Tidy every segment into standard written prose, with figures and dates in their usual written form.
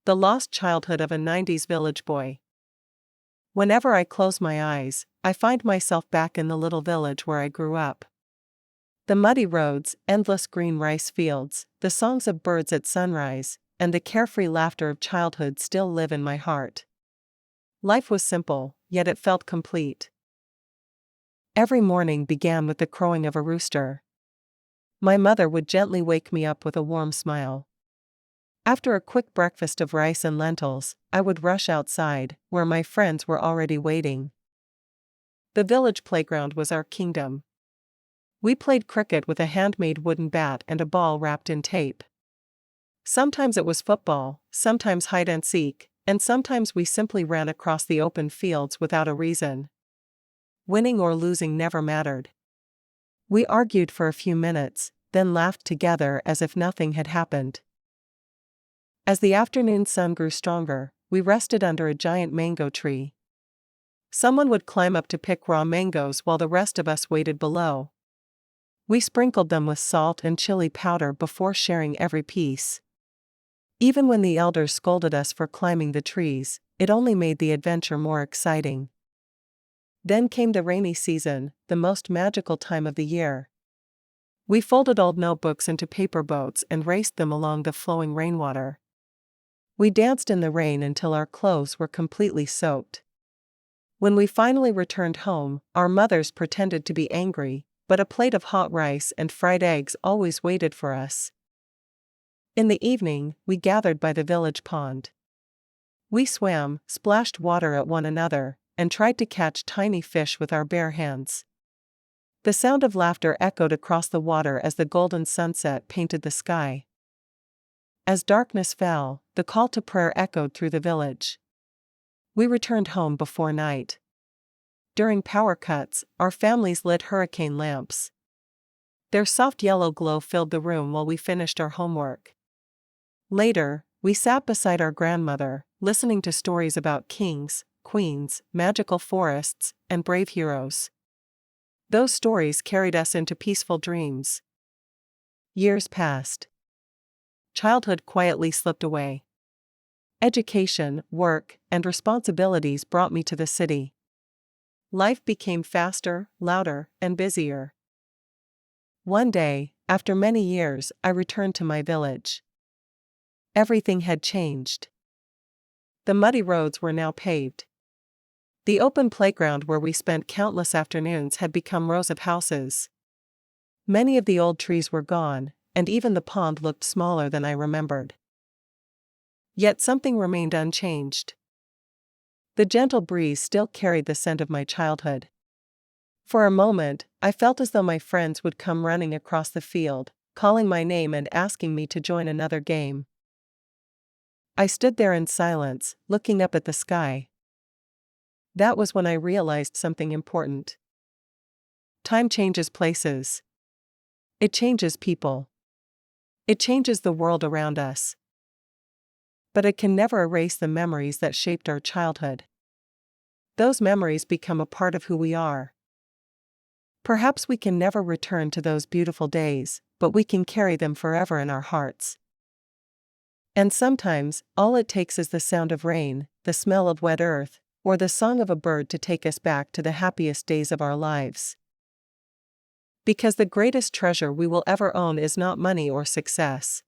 The lost childhood of a 90s village boy. Whenever I close my eyes, I find myself back in the little village where I grew up. The muddy roads, endless green rice fields, the songs of birds at sunrise, and the carefree laughter of childhood still live in my heart. Life was simple, yet it felt complete. Every morning began with the crowing of a rooster. My mother would gently wake me up with a warm smile. After a quick breakfast of rice and lentils, I would rush outside, where my friends were already waiting. The village playground was our kingdom. We played cricket with a handmade wooden bat and a ball wrapped in tape. Sometimes it was football, sometimes hide and seek, and sometimes we simply ran across the open fields without a reason. Winning or losing never mattered. We argued for a few minutes, then laughed together as if nothing had happened. As the afternoon sun grew stronger, we rested under a giant mango tree. Someone would climb up to pick raw mangoes while the rest of us waited below. We sprinkled them with salt and chili powder before sharing every piece. Even when the elders scolded us for climbing the trees, it only made the adventure more exciting. Then came the rainy season, the most magical time of the year. We folded old notebooks into paper boats and raced them along the flowing rainwater. We danced in the rain until our clothes were completely soaked. When we finally returned home, our mothers pretended to be angry, but a plate of hot rice and fried eggs always waited for us. In the evening, we gathered by the village pond. We swam, splashed water at one another, and tried to catch tiny fish with our bare hands. The sound of laughter echoed across the water as the golden sunset painted the sky. As darkness fell, the call to prayer echoed through the village. We returned home before night. During power cuts, our families lit hurricane lamps. Their soft yellow glow filled the room while we finished our homework. Later, we sat beside our grandmother, listening to stories about kings, queens, magical forests, and brave heroes. Those stories carried us into peaceful dreams. Years passed. Childhood quietly slipped away. Education, work, and responsibilities brought me to the city. Life became faster, louder, and busier. One day, after many years, I returned to my village. Everything had changed. The muddy roads were now paved. The open playground where we spent countless afternoons had become rows of houses. Many of the old trees were gone, and even the pond looked smaller than I remembered. Yet something remained unchanged. The gentle breeze still carried the scent of my childhood. For a moment, I felt as though my friends would come running across the field, calling my name and asking me to join another game. I stood there in silence, looking up at the sky. That was when I realized something important. Time changes places. It changes people. It changes the world around us. But it can never erase the memories that shaped our childhood. Those memories become a part of who we are. Perhaps we can never return to those beautiful days, but we can carry them forever in our hearts. And sometimes, all it takes is the sound of rain, the smell of wet earth, or the song of a bird to take us back to the happiest days of our lives. Because the greatest treasure we will ever own is not money or success.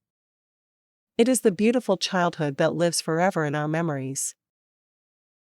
It is the beautiful childhood that lives forever in our memories.